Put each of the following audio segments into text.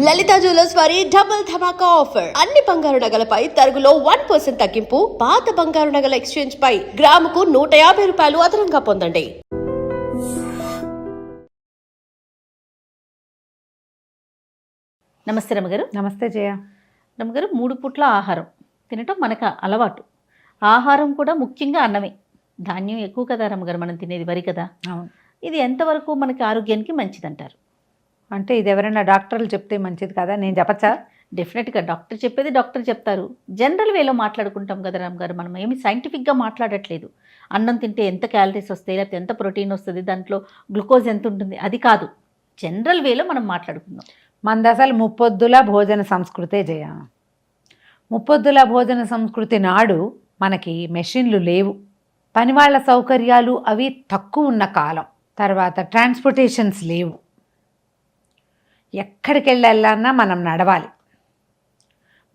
లలిత jewellers వారి double ధమాకా offer. అన్ని బంగారు నగలపై తరుగులో 1% తగ్గింపు. పాత బంగారు నగల ఎక్స్చేంజ్ పై గ్రాముకు 150 రూపాయలు అదనంగా పొందండి. నమస్తే రమ్మగారు. నమస్తే జయ. రమ్మగారు, 3 పూట్ల ఆహారం తినటం మనకు అలవాటు. ఆహారం కూడా ముఖ్యంగా అన్నమే. ధాన్యం ఎక్కువ కదా రమ్మగారు, మనం తినేది వరి కదా. అవును. ఇది ఎంతవరకు మనకి ఆరోగ్యానికి మంచిదంటారు? అంటే ఇది ఎవరైనా డాక్టర్లు చెప్తే మంచిది కదా, నేను చెప్పచ్చా? డెఫినెట్గా డాక్టర్ చెప్పేది డాక్టర్ చెప్తారు. జనరల్ వేలో మాట్లాడుకుంటాం కదా రమ్మగారు, మనం ఏమి సైంటిఫిక్గా మాట్లాడట్లేదు. అన్నం తింటే ఎంత క్యాలరీస్ వస్తాయి, లేకపోతే ఎంత ప్రోటీన్ వస్తుంది, దాంట్లో గ్లూకోజ్ ఎంత ఉంటుంది, అది కాదు. జనరల్ వేలో మనం మాట్లాడుకుందాం. మనది అసలు ముప్పొద్దుల భోజన సంస్కృతే జయ. ముప్పొద్దుల భోజన సంస్కృతి నాడు మనకి మెషిన్లు లేవు, పనివాళ్ల సౌకర్యాలు అవి తక్కువ ఉన్న కాలం. తర్వాత ట్రాన్స్పోర్టేషన్స్ లేవు, ఎక్కడికి వెళ్ళాలన్నా మనం నడవాలి.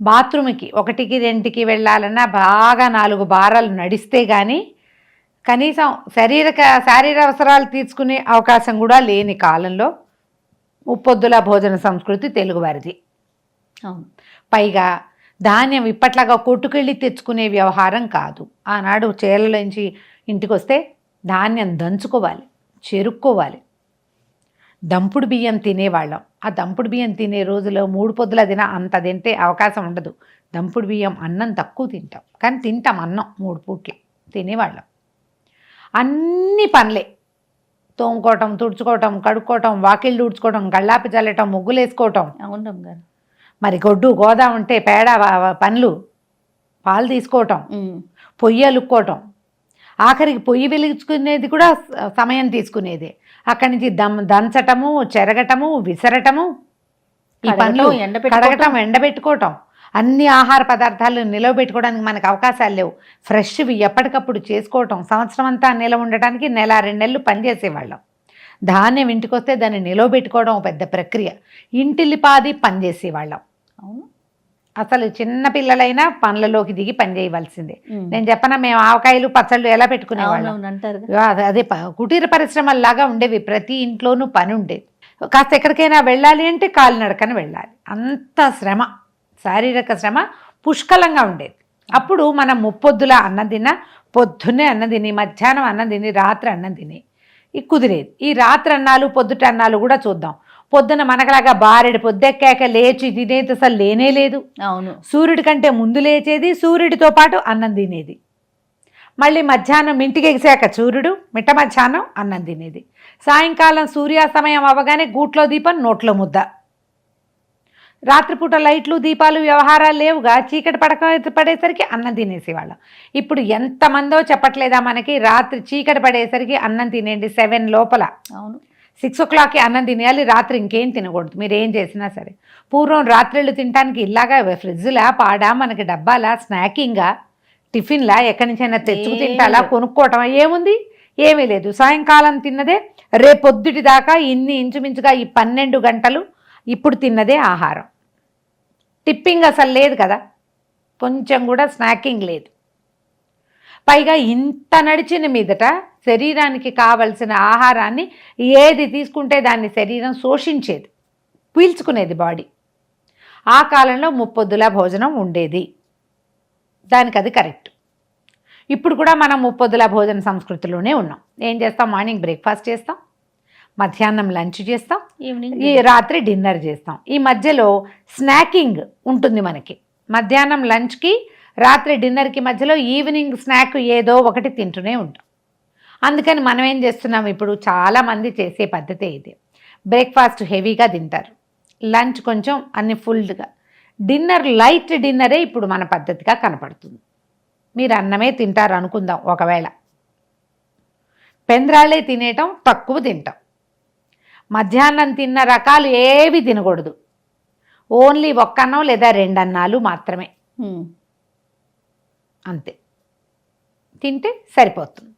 బాత్రూమ్కి 1కి 2కి వెళ్ళాలన్నా బాగా 4 బారాలు నడిస్తే కానీ కనీసం శారీర అవసరాలు తీర్చుకునే అవకాశం కూడా లేని కాలంలో ముప్పొద్దుల భోజన సంస్కృతి తెలుగువారిది. అవును. పైగా ధాన్యం ఇప్పట్లాగా కొట్టుకెళ్ళి తెచ్చుకునే వ్యవహారం కాదు. ఆనాడు చేలలోంచి ఇంటికి వస్తే ధాన్యం దంచుకోవాలి, చెరుక్కోవాలి. దంపుడు బియ్యం తినేవాళ్ళం. ఆ దంపుడు బియ్యం తినే రోజులో 3 పొద్దుల అంత తింటే అవకాశం ఉండదు. దంపుడు బియ్యం అన్నం తక్కువ తింటాం, కానీ తింటాం అన్నం 3 పూట్ల తినేవాళ్ళం. అన్ని పనులే, తోముకోవటం, తుడుచుకోవటం, కడుక్కోవటం, వాకిళ్ళు తుడుచుకోవటం, గళ్ళాపి చల్లటం, ముగ్గులు వేసుకోవటం. అవును రమ్మగారు. మరి గొడ్డు గోదా ఉంటే పేడ పనులు, పాలు తీసుకోవటం, పొయ్యి అలుక్కోవటం, ఆఖరికి పొయ్యి వెలిగించుకునేది కూడా సమయం తీసుకునేది. అక్కడి నుంచి దంచటము, చెరగటము, విసరటము, ఈ పనులు, కడగటం, ఎండబెట్టుకోవటం, అన్ని ఆహార పదార్థాలు నిలవబెట్టుకోవడానికి మనకు అవకాశాలు లేవు. ఫ్రెష్వి ఎప్పటికప్పుడు చేసుకోవటం, సంవత్సరం అంతా నిలవ ఉండటానికి 1-2 నెలలు పనిచేసేవాళ్ళం. ధాన్యం ఇంటికి వస్తే దాన్ని నిలవబెట్టుకోవడం పెద్ద ప్రక్రియ. ఇంటిల్లిపాది పనిచేసేవాళ్ళం. అవును. అసలు చిన్న పిల్లలైనా పనులలోకి దిగి పని చేయవలసిందే. నేను చెప్పనా, మేము ఆవకాయలు పచ్చళ్ళు ఎలా పెట్టుకునేవాళ్ళం అంటారు. అదే కుటీర పరిశ్రమల్లాగా ఉండేవి. ప్రతి ఇంట్లోనూ పని ఉండేది. కాస్త ఎక్కడికైనా వెళ్ళాలి అంటే కాలినడకన వెళ్ళాలి. అంత శ్రమ, శారీరక శ్రమ పుష్కలంగా ఉండేది. అప్పుడు మనం ముప్పొద్దుల అన్నం తిన్నా, పొద్దున్నే అన్నం తిని, మధ్యాహ్నం అన్నం తిని, రాత్రి అన్నం తిని కుదిరేది. ఈ రాత్రి అన్నాలు పొద్దుట అన్నాలు కూడా చూద్దాం. పొద్దున మనకలాగా బారెడు పొద్దెక్కాక లేచి తినేది అసలు లేనే లేదు. అవును. సూర్యుడి కంటే ముందు లేచేది, సూర్యుడితో పాటు అన్నం తినేది. మళ్ళీ మధ్యాహ్నం ఇంటికి ఎగిసాక సూర్యుడు, మిట్ట మధ్యాహ్నం అన్నం తినేది. సాయంకాలం సూర్యాస్తమయం అవ్వగానే గూట్లో దీపం, నోట్లో ముద్ద. రాత్రిపూట లైట్లు, దీపాలు, వ్యవహారాలు లేవుగా. చీకటి పడేసరికి అన్నం తినేసేవాళ్ళం. ఇప్పుడు ఎంతమందో చెప్పట్లేదా మనకి, రాత్రి చీకటి పడేసరికి అన్నం తినేయండి 7 లోపల. అవును. 6 o'clockకి అన్నం తినేయాలి, రాత్రి ఇంకేం తినకూడదు మీరు ఏం చేసినా సరే. పూర్వం రాత్రిళ్ళు తినడానికి ఇలాగా ఫ్రిడ్జ్లా, పాడా, మనకి డబ్బాలా, స్నాకింగ్గా, టిఫిన్లా, ఎక్కడి నుంచైనా తెచ్చుకు తింటాలా, కొనుక్కోవటం ఏముంది? ఏమీ లేదు. సాయంకాలం తిన్నదే రేపొద్దుటి దాకా ఇంచుమించుగా ఈ 12 గంటలు ఇప్పుడు తిన్నదే ఆహారం. టిప్పింగ్ అసలు లేదు కదా, కొంచెం కూడా స్నాకింగ్ లేదు. పైగా ఇంత నడిచిన మీదట శరీరానికి కావలసిన ఆహారాన్ని ఏది తీసుకుంటే దాన్ని శరీరం శోషించేది, పీల్చుకునేది బాడీ. ఆ కాలంలో ముప్పొద్దుల భోజనం ఉండేది, దానికి అది కరెక్ట్. ఇప్పుడు కూడా మనం ముప్పొద్దుల భోజన సంస్కృతిలోనే ఉన్నాం. ఏం చేస్తాం? మార్నింగ్ బ్రేక్ఫాస్ట్ చేస్తాం, మధ్యాహ్నం లంచ్ చేస్తాం, ఈ రాత్రి డిన్నర్ చేస్తాం. ఈ మధ్యలో స్నాకింగ్ ఉంటుంది మనకి. మధ్యాహ్నం లంచ్కి, రాత్రి డిన్నర్కి మధ్యలో ఈవినింగ్ స్నాక్ ఏదో ఒకటి తింటూనే ఉంటాం. అందుకని మనం ఏం చేస్తున్నాం, ఇప్పుడు చాలామంది చేసే పద్ధతి ఇది. బ్రేక్ఫాస్ట్ హెవీగా తింటారు, లంచ్ కొంచెం అన్ని ఫుల్గా, డిన్నర్ లైట్ డిన్నరే ఇప్పుడు మన పద్ధతిగా కనపడుతుంది. మీరు అన్నమే తింటారు అనుకుందాం, ఒకవేళ పెంద్రాళ్ళే తినేయటం, తక్కువ తింటాం. మధ్యాహ్నం తిన్న రకాలు ఏవి తినకూడదు, ఓన్లీ 1 అన్నం లేదా 2 అన్నాలు మాత్రమే, అంతే తింటే సరిపోతుంది.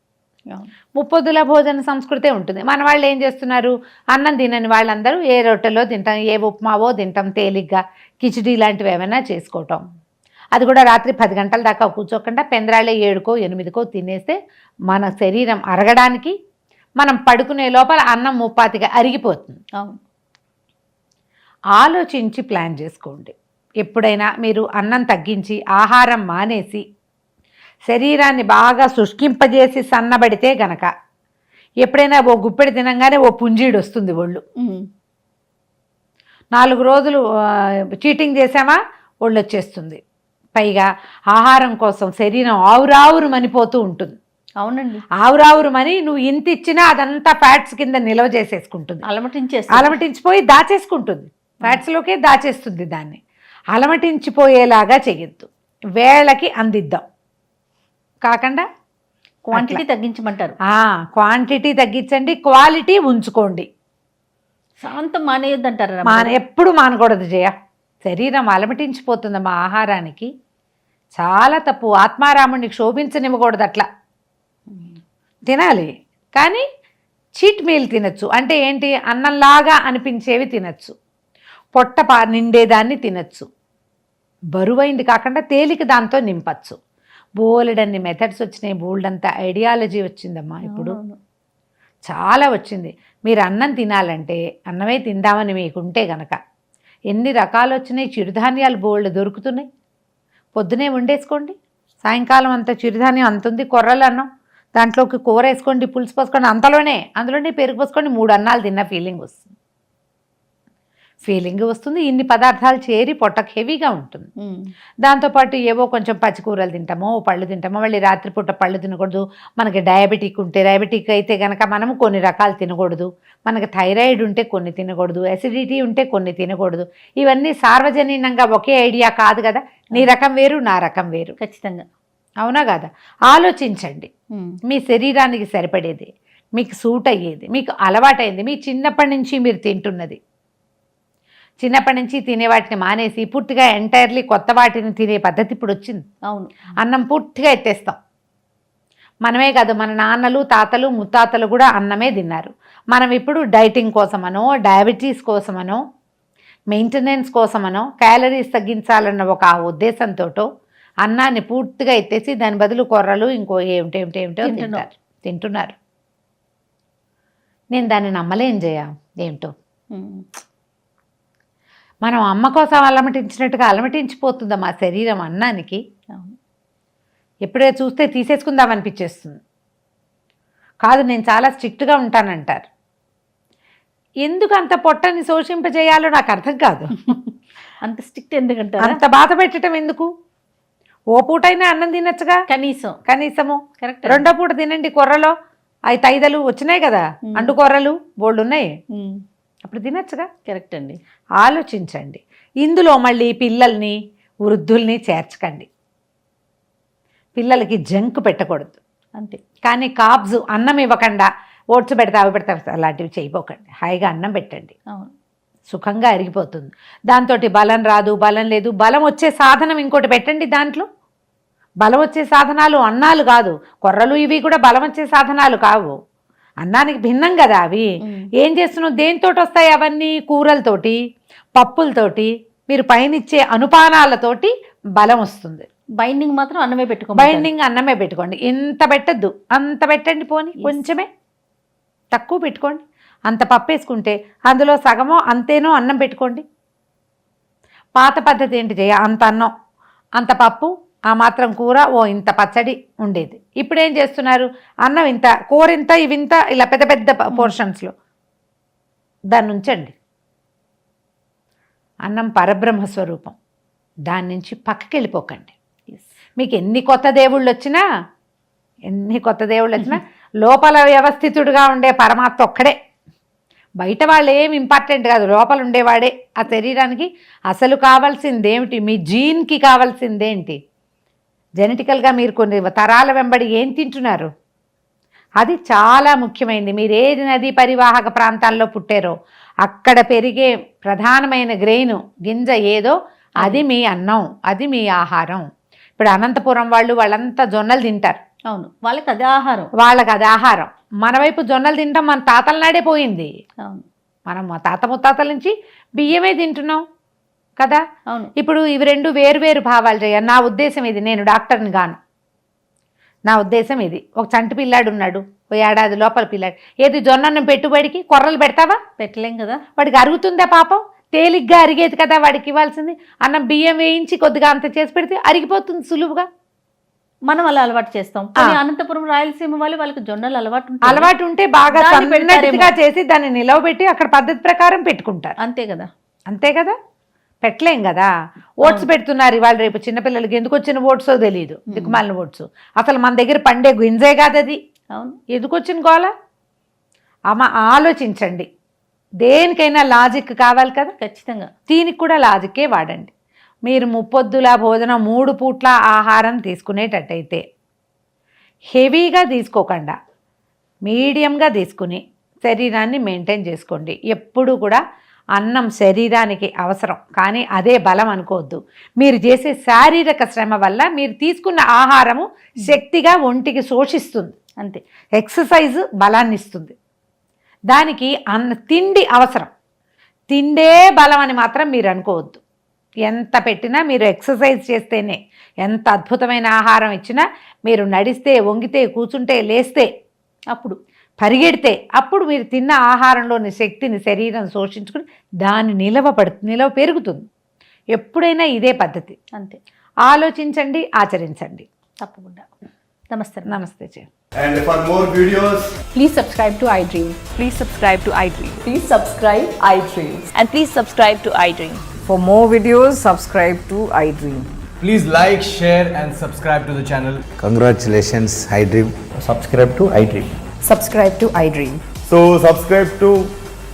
ముప్పొద్దుల భోజన సంస్కృతే ఉంటుంది. మన వాళ్ళు ఏం చేస్తున్నారు, అన్నం తినని వాళ్ళందరూ ఏ రొట్టెలో తింటాం, ఏ ఉప్మావో తింటాం, తేలిగ్గా కిచిడీ లాంటివి ఏమైనా చేసుకోవటం. అది కూడా రాత్రి 10 గంటల దాకా కూర్చోకుండా పెందరాళ్ళే 7కో 8కో తినేస్తే మన శరీరం అరగడానికి మనం పడుకునే లోపల అన్నం ముప్పాతిగా అరిగిపోతుంది. ఆలోచించి ప్లాన్ చేసుకోండి. ఎప్పుడైనా మీరు అన్నం తగ్గించి ఆహారం మానేసి శరీరాన్ని బాగా శుష్కింపజేసి సన్నబడితే గనక ఎప్పుడైనా ఓ గుప్పెడు తినంగానే ఓ పుంజీడు వస్తుంది ఒళ్ళు. 4 రోజులు చీటింగ్ చేసామా ఒళ్ళు వచ్చేస్తుంది. పైగా ఆహారం కోసం శరీరం ఆవురావురు మనిపోతూ ఉంటుంది. అవునండి, ఆవురావురు మని నువ్వు ఇంత ఇచ్చినా అదంతా ఫ్యాట్స్ కింద నిల్వ చేసేసుకుంటుంది. అలమటించిపోయి దాచేసుకుంటుంది, ఫ్యాట్స్లోకే దాచేస్తుంది. దాన్ని అలమటించిపోయేలాగా చెయ్యొద్దు. వేళకి అందిద్దాం కాకుండా క్వాంటిటీ తగ్గించమంటారు. క్వాంటిటీ తగ్గించండి, క్వాలిటీ ఉంచుకోండి. శాంతం మానేయొద్దు అంటారు. ఎప్పుడు మానకూడదు జయ. శరీరం అలమటించిపోతుంది మా ఆహారానికి, చాలా తప్పు. ఆత్మారాముడిని శోభించనివ్వకూడదు. అట్లా తినాలి, కానీ చీట్ మీల్ తినచ్చు. అంటే ఏంటి? అన్నంలాగా అనిపించేవి తినచ్చు, పొట్ట నిండేదాన్ని తినచ్చు, బరువైంది కాకుండా తేలిక దాంతో నింపచ్చు. బోలెడన్ని మెథడ్స్ వచ్చినాయి, బోల్డంత ఐడియాలజీ వచ్చిందమ్మా. ఇప్పుడు చాలా వచ్చింది. మీరు అన్నం తినాలంటే అన్నమే తిందామని మీకుంటే గనక ఎన్ని రకాలు వచ్చినాయి. చిరుధాన్యాలు బోల్డ్ దొరుకుతున్నాయి. పొద్దునే వండేసుకోండి, సాయంకాలం అంతా చిరుధాన్యం అంతుంది. కొర్రలు అన్నం, దాంట్లోకి కూర వేసుకోండి, పులుసు పోసుకోండి, అందులోనే పెరుగు పోసుకోండి. 3 అన్నాలు తిన్న ఫీలింగ్ వస్తుంది. ఇన్ని పదార్థాలు చేరి పొట్టకు హెవీగా ఉంటుంది. దాంతోపాటు ఏవో కొంచెం పచ్చికూరలు తింటామో, పళ్ళు తింటామో. మళ్ళీ రాత్రిపూట పళ్ళు తినకూడదు. మనకి డయాబెటిక్ అయితే కనుక మనము కొన్ని రకాలు తినకూడదు. మనకి థైరాయిడ్ ఉంటే కొన్ని తినకూడదు, అసిడిటీ ఉంటే కొన్ని తినకూడదు. ఇవన్నీ సార్వజనీనంగా ఒకే ఐడియా కాదు కదా. నీ రకం వేరు, నా రకం వేరు. ఖచ్చితంగా అవునా కదా? ఆలోచించండి. మీ శరీరానికి సరిపడేది, మీకు సూట్ అయ్యేది, మీకు అలవాటైంది, మీ చిన్నప్పటి నుంచి మీరు తింటున్నది. చిన్నప్పటి నుంచి తినే వాటిని మానేసి పూర్తిగా ఎంటైర్లీ కొత్త వాటిని తినే పద్ధతి ఇప్పుడు వచ్చింది. అవును, అన్నం పూర్తిగా ఎత్తేస్తాం. మనమే కాదు, మన నాన్నలు, తాతలు, ముత్తాతలు కూడా అన్నమే తిన్నారు. మనం ఇప్పుడు డైటింగ్ కోసమనో, డయాబెటీస్ కోసమనో, మెయింటెనెన్స్ కోసమనో, క్యాలరీస్ తగ్గించాలన్న ఒక ఉద్దేశంతో అన్నాన్ని పూర్తిగా ఎత్తేసి దాని బదులు కొర్రలు ఇంకో ఏమిటో తింటున్నారు. నేను దాన్ని నమ్మలేం జయ. ఏమిటో మనం అమ్మ కోసం అలమటించినట్టుగా అలమటించిపోతుందా మా శరీరం అన్నానికి. ఎప్పుడే చూస్తే తీసేసుకుందాం అనిపించేస్తుంది. కాదు, నేను చాలా స్ట్రిక్ట్గా ఉంటానంటారు. ఎందుకు అంత పొట్టని శోషింపజేయాలో నాకు అర్థం కాదు. అంత స్ట్రిక్ట్ ఎందుకంటారు? అంత బాధ పెట్టడం ఎందుకు? ఓ పూటైనా అన్నం తినచ్చుగా కనీసము. కరెక్ట్. 2వ పూట తినండి. కొర్రలో 5 వచ్చినాయి కదా, అండు కొర్రలు బోల్డ్ ఉన్నాయి, అప్పుడు తినచ్చుగా. కరెక్ట్ అండి. ఆలోచించండి. ఇందులో మళ్ళీ పిల్లల్ని, వృద్ధుల్ని చేర్చకండి. పిల్లలకి జంక్ పెట్టకూడదు అంతే. కానీ కాబ్స్ అన్నం ఇవ్వకుండా ఓట్స్ పెడతా అవి పెడతా అలాంటివి చేయపోకండి. హాయిగా అన్నం పెట్టండి, సుఖంగా అరిగిపోతుంది. దాంతో బలం రాదు, బలం లేదు. బలం వచ్చే సాధనం ఇంకోటి పెట్టండి. దాంట్లో బలం వచ్చే సాధనాలు అన్నాలు కాదు, కొర్రలు ఇవి కూడా బలం వచ్చే సాధనాలు కావు. అన్నానికి భిన్నం కదా అవి. ఏం చేస్తున్నావు? దేనితో వస్తాయి అవన్నీ? కూరలతోటి, పప్పులతోటి, మీరు పైనిచ్చే అనుపానాలతోటి బలం వస్తుంది. బైండింగ్ మాత్రం అన్నమే పెట్టుకోండి. ఇంత పెట్టద్దు, అంత పెట్టండి. పోని కొంచెమే తక్కువ పెట్టుకోండి. అంత పప్పు వేసుకుంటే అందులో సగమో అంతేనో అన్నం పెట్టుకోండి. పాత పద్ధతి ఏంటి చేయ? అంత అన్నం, అంత పప్పు, ఆ మాత్రం కూర, ఓ ఇంత పచ్చడి ఉండేది. ఇప్పుడు ఏం చేస్తున్నారు? అన్నం ఇంత, కూర ఇంత, ఇవింత, ఇలా పెద్ద పెద్ద పోర్షన్స్లో దాన్ని ఉంచండి. అన్నం పరబ్రహ్మ స్వరూపం, దాని నుంచి పక్కకి వెళ్ళిపోకండి. మీకు ఎన్ని కొత్త దేవుళ్ళు వచ్చినా లోపల వ్యవస్థితుడుగా ఉండే పరమాత్మ ఒక్కడే. బయట వాళ్ళు ఏం ఇంపార్టెంట్ కాదు, లోపల ఉండేవాడే. ఆ శరీరానికి అసలు కావాల్సిందేమిటి? మీ జీన్కి కావాల్సిందేంటి? జెనెటికల్గా మీరు కొన్ని తరాల వెంబడి ఏం తింటున్నారు, అది చాలా ముఖ్యమైనది. మీరు ఏ నదీ పరివాహక ప్రాంతాల్లో పుట్టారో అక్కడ పెరిగే ప్రధానమైన గ్రెయిన్ గింజ ఏదో అది మీ అన్నం, అది మీ ఆహారం. ఇప్పుడు అనంతపురం వాళ్ళంతా జొన్నలు తింటారు. అవును, వాళ్ళకి అది ఆహారం. మన వైపు జొన్నలు తింటాం, మన తాతల నాడే పోయింది. అవును, మనం మా తాత ముత్తాతల నుంచి బియ్యమే తింటున్నాం కదా. అవును. ఇప్పుడు ఇవి 2 వేరు భావాలు చేయ. నా ఉద్దేశం ఇది, నేను డాక్టర్ని గాను. నా ఉద్దేశం ఇది. ఒక చంటి పిల్లాడు ఉన్నాడు, ఓ 1 ఏడాది లోపల పిల్లాడు. ఏది జొన్నన్నం పెట్టుబడికి కొర్రలు పెడతావా? పెట్టలేం కదా. వాడికి అరుగుతుందా పాపం? తేలిగ్గా అరిగేది కదా వాడికి ఇవ్వాల్సింది. అన్నం బియ్యం వేయించి కొద్దిగా అంత చేసి పెడితే అరిగిపోతుంది సులువుగా. మనం అలా అలవాటు చేస్తాం. కానీ అనంతపురం రాయలసీమ వాళ్ళకి జొన్నలు అలవాటు ఉంటే బాగా సన్నగా చేసి దాన్ని నిలవబెట్టి అక్కడ పద్ధతి ప్రకారం పెట్టుకుంటారు. అంతే కదా పెట్టలేం కదా. ఓట్స్ పెడుతున్నారు ఇవాళ రేపు చిన్నపిల్లలకి, ఎందుకు వచ్చిన ఓట్సో తెలియదు, దిక్కుమాలిన ఓట్స్. అసలు మన దగ్గర పండే గింజే కాదు అది. అవును, ఎందుకు వచ్చిన గోల? అమ్మ ఆలోచించండి. దేనికైనా లాజిక్ కావాలి కదా. ఖచ్చితంగా దీనికి కూడా లాజిక్కే వాడండి. మీరు ముప్పొద్దుల భోజనం 3 పూట్ల ఆహారం తీసుకునేటట్టయితే హెవీగా తీసుకోకుండా మీడియంగా తీసుకుని శరీరాన్ని మెయింటైన్ చేసుకోండి. ఎప్పుడు కూడా అన్నం శరీరానికి అవసరం, కానీ అదే బలం అనుకోవద్దు. మీరు చేసే శారీరక శ్రమ వల్ల మీరు తీసుకున్న ఆహారము శక్తిగా ఒంటికి శోషిస్తుంది. అంతే. ఎక్సర్సైజ్ బలాన్ని ఇస్తుంది. దానికి తిండి అవసరం. తిండే బలం అని మాత్రం మీరు అనుకోవద్దు. ఎంత పెట్టినా మీరు ఎక్సర్సైజ్ చేస్తేనే, ఎంత అద్భుతమైన ఆహారం ఇచ్చినా, మీరు నడిస్తే, వంగితే, కూర్చుంటే, లేస్తే, అప్పుడు పరిగెడితే, అప్పుడు మీరు తిన్న ఆహారంలోని శక్తిని శరీరం శోషించుకుని దాని నిలవ పెరుగుతుంది. ఎప్పుడైనా ఇదే పద్ధతి. అంతే. ఆలోచించండి, ఆచరించండి. తప్పకుండా. నమస్తే. నమస్తే చే. And for more videos, Please subscribe to iDream. Please subscribe to iDream. Please subscribe iDream. And please subscribe to iDream. For more videos, subscribe to iDream. please like, share and subscribe to the channel. Congratulations, iDream. Subscribe to iDream. Subscribe to iDream. So subscribe to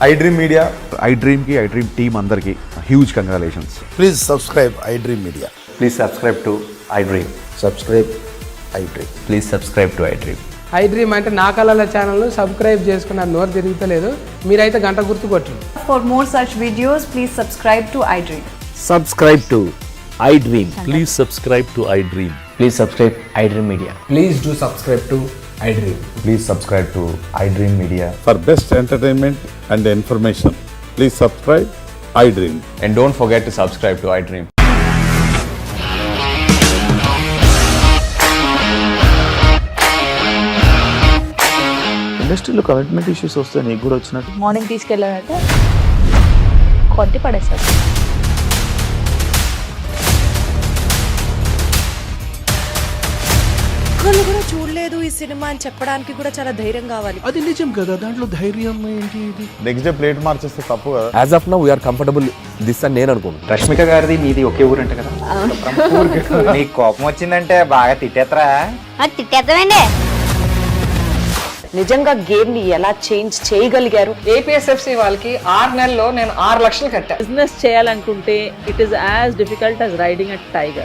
iDream Media. iDream team andarki huge congratulations. Please subscribe iDream Media. Please subscribe to iDream. Subscribe iDream. Please subscribe to iDream. iDream అంటే నా కళల ఛానల్ను subscribe చేసుకున్న నోరు తిరుగుతలేదు. మీరైతే గంట గుర్తు కొట్టండి. For more such videos, please subscribe to iDream. Subscribe to iDream. Please subscribe to iDream. Please subscribe iDream Media. Please do subscribe to iDream. Please subscribe to iDream Media. For best entertainment and information, please subscribe iDream. And don't forget to subscribe to iDream. ఇండస్ట్రీలో commitment issues వస్తే నీకు కూడా వచ్చినట్టు morning తీసుకెళ్ళారంటే కొట్టి పడేస్తారు. ఒక్కళ్ళు కూడా చూడలేదు ఈ సినిమా అని చెప్పడానికి కూడా చాలా ధైర్యం కావాలి. అది నిజం కదా, దాంట్లో ధైర్యం ఏంటి? ఇది నెక్స్ట్ డే ప్లేట్ మార్చేస్తే తప్పు కదా. As of now we are comfortable this అని నేను అనుకుంటున్నాను. రష్మిక గారిది మీది ఒకే ఊరంట కదా. నీకు కోపం వచ్చిందంటే బాగా తిట్టేత్తరా? తిట్టేద్దామండి. నిజంగా గేమ్ ని ఎలా చేంజ్ చేయగలిగారు? ఏపీఎస్ఎఫ్సి వాళ్ళకి 6 నెలల్లో నేను 6 లక్షలు కట్టా. బిజినెస్ చేయాలనుకుంటే it is as difficult as riding a tiger.